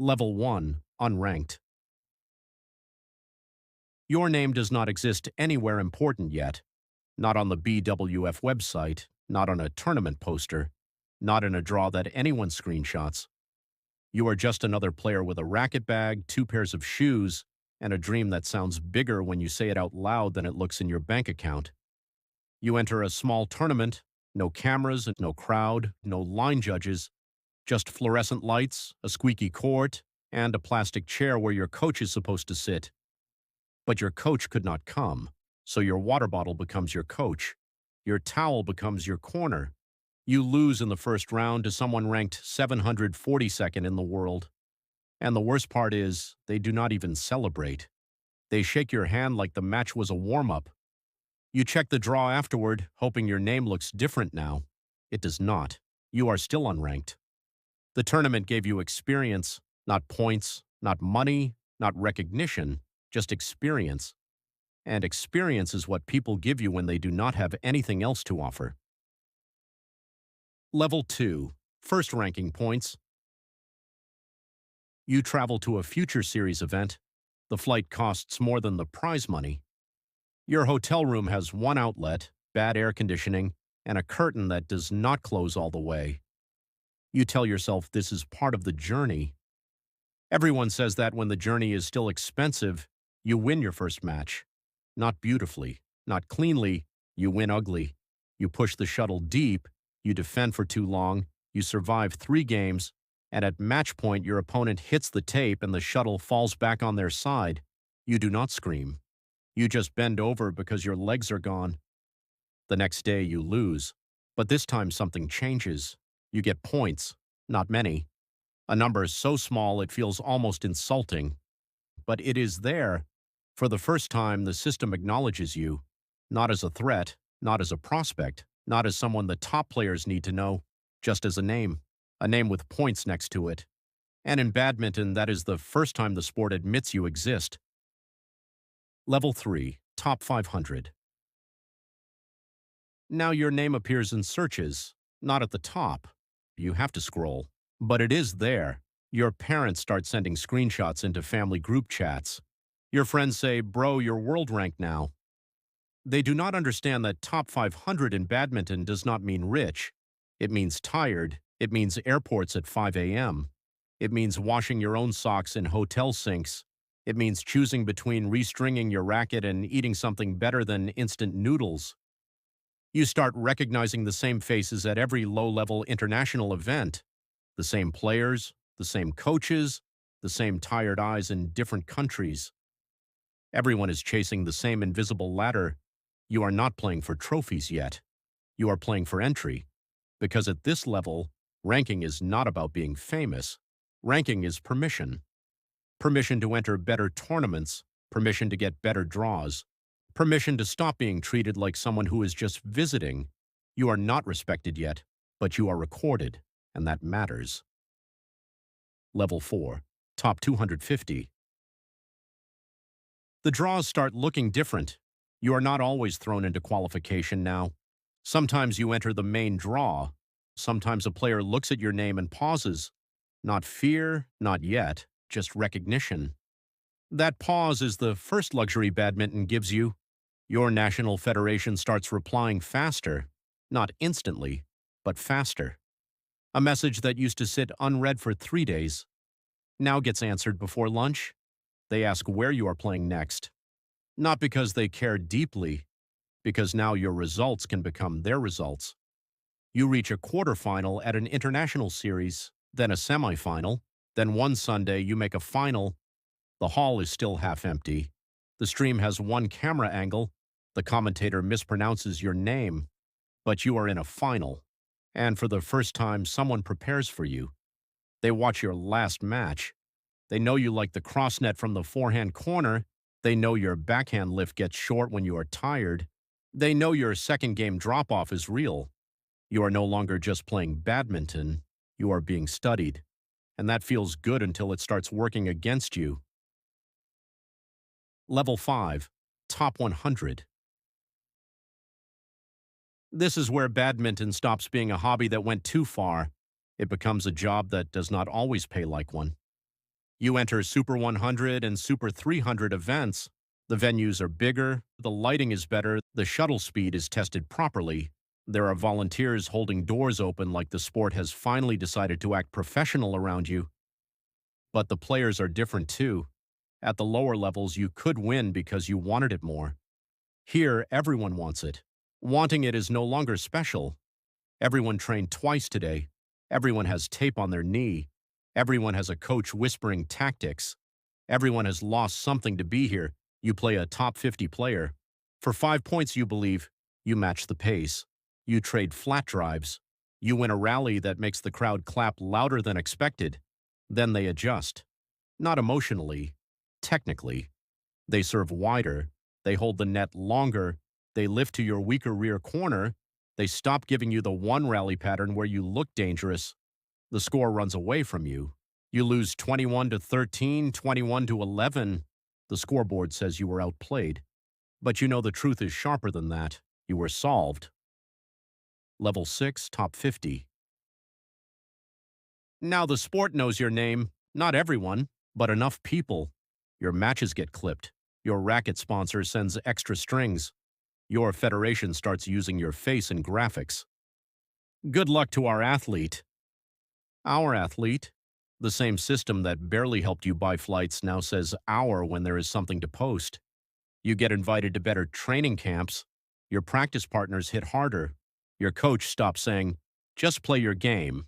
Level 1, Unranked. Your name does not exist anywhere important yet. Not on the BWF website, not on a tournament poster, not in a draw that anyone screenshots. You are just another player with a racket bag, two pairs of shoes, and a dream that sounds bigger when you say it out loud than it looks in your bank account. You enter a small tournament, no cameras, no crowd, no line judges, just fluorescent lights, a squeaky court, and a plastic chair where your coach is supposed to sit. But your coach could not come, so your water bottle becomes your coach. Your towel becomes your corner. You lose in the first round to someone ranked 742nd in the world. And the worst part is, they do not even celebrate. They shake your hand like the match was a warm-up. You check the draw afterward, hoping your name looks different now. It does not. You are still unranked. The tournament gave you experience, not points, not money, not recognition, just experience. And experience is what people give you when they do not have anything else to offer. Level 2, First ranking points. You travel to a future series event. The flight costs more than the prize money. Your hotel room has one outlet, bad air conditioning, and a curtain that does not close all the way. You tell yourself this is part of the journey. Everyone says that when the journey is still expensive, you win your first match. Not beautifully, not cleanly, you win ugly. You push the shuttle deep, you defend for too long, you survive 3 games, and at match point your opponent hits the tape and the shuttle falls back on their side. You do not scream. You just bend over because your legs are gone. The next day you lose, but this time something changes. You get points, not many. A number so small it feels almost insulting. But it is there. For the first time, the system acknowledges you, not as a threat, not as a prospect, not as someone the top players need to know, just as a name with points next to it. And in badminton, that is the first time the sport admits you exist. Level 3, Top 500. Now your name appears in searches, not at the top. You have to scroll, but it is there. Your parents start sending screenshots into family group chats. Your friends say, "Bro, you're world ranked now." They do not understand that top 500 in badminton does not mean rich. It means tired. It means airports at 5 a.m. It means washing your own socks in hotel sinks. It means choosing between restringing your racket and eating something better than instant noodles. You start recognizing the same faces at every low-level international event. The same players, the same coaches, the same tired eyes in different countries. Everyone is chasing the same invisible ladder. You are not playing for trophies yet. You are playing for entry. Because at this level, ranking is not about being famous. Ranking is permission. Permission to enter better tournaments, permission to get better draws, permission to stop being treated like someone who is just visiting. You are not respected yet, but you are recorded, and that matters. Level 4, Top 250. The draws start looking different. You are not always thrown into qualification now. Sometimes you enter the main draw. Sometimes a player looks at your name and pauses. Not fear, not yet, just recognition. That pause is the first luxury badminton gives you. Your national federation starts replying faster, not instantly, but faster. A message that used to sit unread for 3 days now gets answered before lunch. They ask where you are playing next. Not because they care deeply, because now your results can become their results. You reach a quarterfinal at an international series, then a semifinal, then one Sunday you make a final. The hall is still half empty. The stream has one camera angle. The commentator mispronounces your name. But you are in a final. And for the first time, someone prepares for you. They watch your last match. They know you like the crossnet from the forehand corner. They know your backhand lift gets short when you are tired. They know your second game drop-off is real. You are no longer just playing badminton. You are being studied. And that feels good until it starts working against you. Level 5, Top 100. This is where badminton stops being a hobby that went too far. It becomes a job that does not always pay like one. You enter Super 100 and Super 300 events. The venues are bigger, the lighting is better, the shuttle speed is tested properly. There are volunteers holding doors open like the sport has finally decided to act professional around you. But the players are different too. At the lower levels, you could win because you wanted it more. Here, everyone wants it. Wanting it is no longer special. Everyone trained twice today. Everyone has tape on their knee. Everyone has a coach whispering tactics. Everyone has lost something to be here. You play a top 50 player. For 5 points, you believe. You match the pace. You trade flat drives. You win a rally that makes the crowd clap louder than expected. Then they adjust. Not emotionally, technically. They serve wider. They hold the net longer. They lift to your weaker rear corner. They stop giving you the one rally pattern where you look dangerous. The score runs away from you. You lose 21-13, 21-11. The scoreboard says you were outplayed. But you know the truth is sharper than that. You were solved. Level 6, top 50. Now the sport knows your name. Not everyone, but enough people. Your matches get clipped. Your racket sponsor sends extra strings. Your federation starts using your face in graphics. Good luck to our athlete. Our athlete? The same system that barely helped you buy flights now says our when there is something to post. You get invited to better training camps. Your practice partners hit harder. Your coach stops saying, just play your game.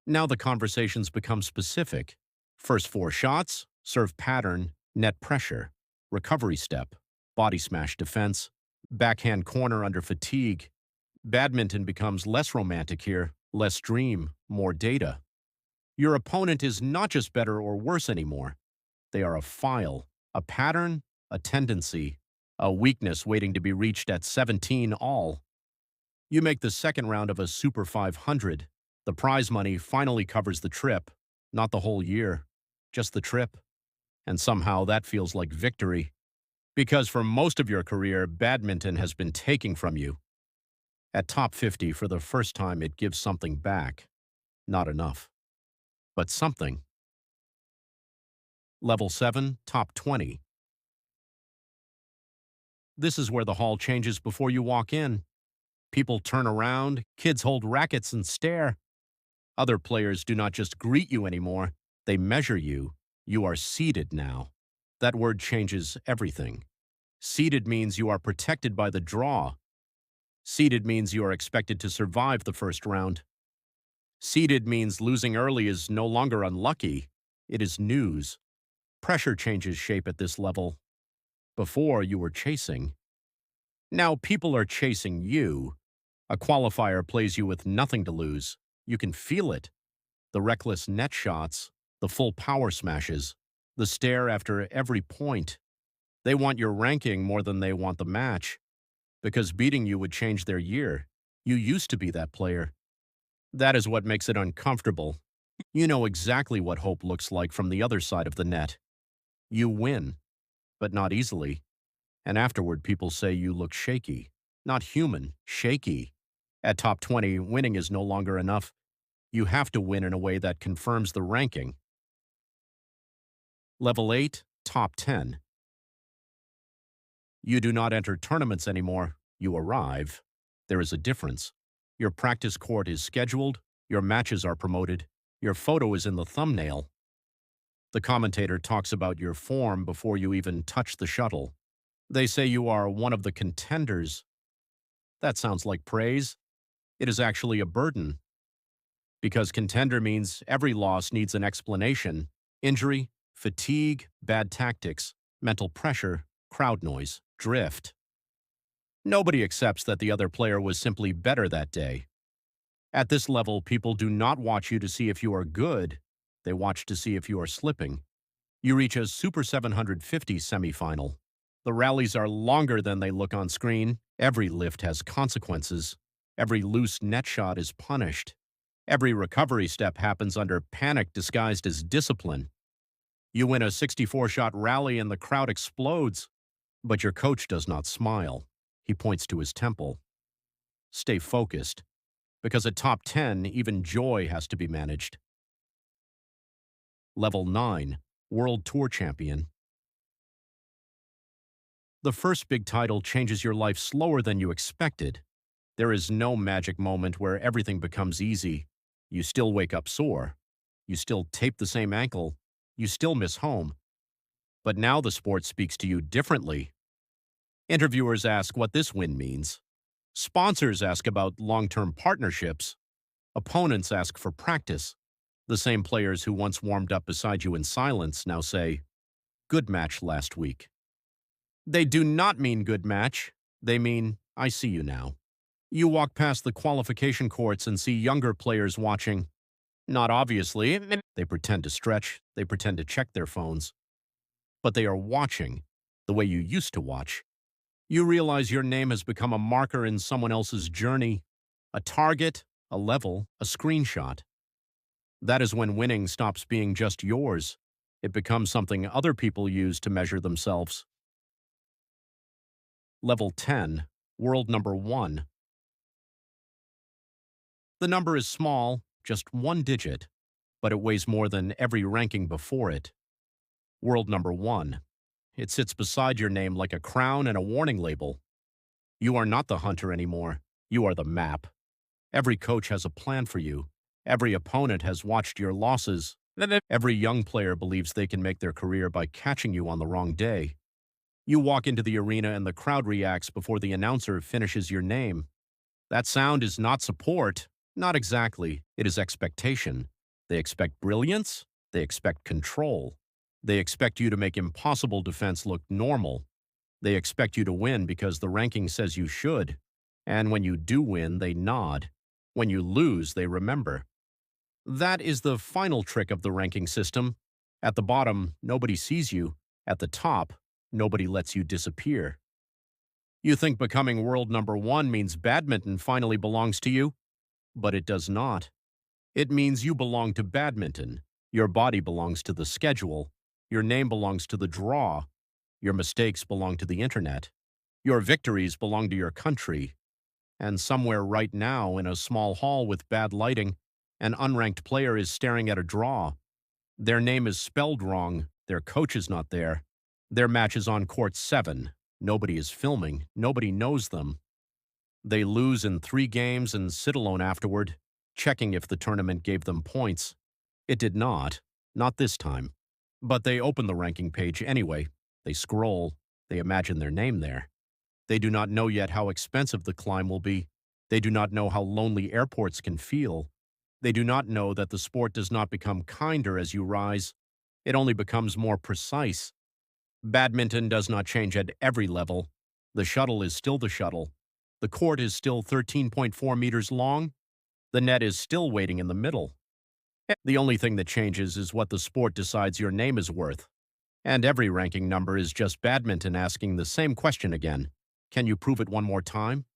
Now the conversations become specific. First 4 shots, serve pattern, net pressure, recovery step, body smash defense, backhand corner under fatigue. Badminton becomes less romantic here, less dream, more data. Your opponent is not just better or worse anymore. They are a file, a pattern, a tendency, a weakness waiting to be reached at 17 all. You make the second round of a Super 500. The prize money finally covers the trip, not the whole year, just the trip. And somehow that feels like victory. Because for most of your career, badminton has been taking from you. At top 50, for the first time, it gives something back. Not enough, but something. Level 7, top 20. This is where the hall changes before you walk in. People turn around, kids hold rackets and stare. Other players do not just greet you anymore, they measure you. You are seated now. That word changes everything. Seated means you are protected by the draw. Seated means you are expected to survive the first round. Seated means losing early is no longer unlucky. It is news. Pressure changes shape at this level. Before, you were chasing. Now people are chasing you. A qualifier plays you with nothing to lose. You can feel it. The reckless net shots, the full power smashes, the stare after every point. They want your ranking more than they want the match. Because beating you would change their year. You used to be that player. That is what makes it uncomfortable. You know exactly what hope looks like from the other side of the net. You win, but not easily. And afterward, people say you look shaky. Not human, shaky. At top 20, winning is no longer enough. You have to win in a way that confirms the ranking. Level 8, top 10. You do not enter tournaments anymore. You arrive. There is a difference. Your practice court is scheduled. Your matches are promoted. Your photo is in the thumbnail. The commentator talks about your form before you even touch the shuttle. They say you are one of the contenders. That sounds like praise. It is actually a burden. Because contender means every loss needs an explanation. Injury, fatigue, bad tactics, mental pressure, crowd noise, drift. Nobody accepts that the other player was simply better that day. At this level, people do not watch you to see if you are good. They watch to see if you are slipping. You reach a Super 750 semifinal. The rallies are longer than they look on screen. Every lift has consequences. Every loose net shot is punished. Every recovery step happens under panic disguised as discipline. You win a 64-shot rally and the crowd explodes. But your coach does not smile. He points to his temple. Stay focused, because at top 10, even joy has to be managed. Level 9, World Tour champion. The first big title changes your life slower than you expected. There is no magic moment where everything becomes easy. You still wake up sore. You still tape the same ankle. You still miss home. But now the sport speaks to you differently. Interviewers ask what this win means. Sponsors ask about long-term partnerships. Opponents ask for practice. The same players who once warmed up beside you in silence now say, "Good match last week." They do not mean good match. They mean, "I see you now." You walk past the qualification courts and see younger players watching. Not obviously. They pretend to stretch. They pretend to check their phones. But they are watching the way you used to watch. You realize your name has become a marker in someone else's journey, a target, a level, a screenshot. That is when winning stops being just yours. It becomes something other people use to measure themselves. Level 10, world number 1. The number is small, just one digit, but it weighs more than every ranking before it. World number 1. It sits beside your name like a crown and a warning label. You are not the hunter anymore. You are the map. Every coach has a plan for you. Every opponent has watched your losses. Every young player believes they can make their career by catching you on the wrong day. You walk into the arena and the crowd reacts before the announcer finishes your name. That sound is not support. Not exactly. It is expectation. They expect brilliance. They expect control. They expect you to make impossible defense look normal. They expect you to win because the ranking says you should. And when you do win, they nod. When you lose, they remember. That is the final trick of the ranking system. At the bottom, nobody sees you. At the top, nobody lets you disappear. You think becoming world number 1 means badminton finally belongs to you? But it does not. It means you belong to badminton. Your body belongs to the schedule. Your name belongs to the draw. Your mistakes belong to the internet. Your victories belong to your country. And somewhere right now, in a small hall with bad lighting, an unranked player is staring at a draw. Their name is spelled wrong. Their coach is not there. Their match is on court 7. Nobody is filming. Nobody knows them. They lose in 3 games and sit alone afterward, checking if the tournament gave them points. It did not. Not this time. But they open the ranking page anyway. They scroll. They imagine their name there. They do not know yet how expensive the climb will be. They do not know how lonely airports can feel. They do not know that the sport does not become kinder as you rise. It only becomes more precise. Badminton does not change at every level. The shuttle is still the shuttle. The court is still 13.4 meters long. The net is still waiting in the middle. The only thing that changes is what the sport decides your name is worth. And every ranking number is just badminton asking the same question again. Can you prove it one more time?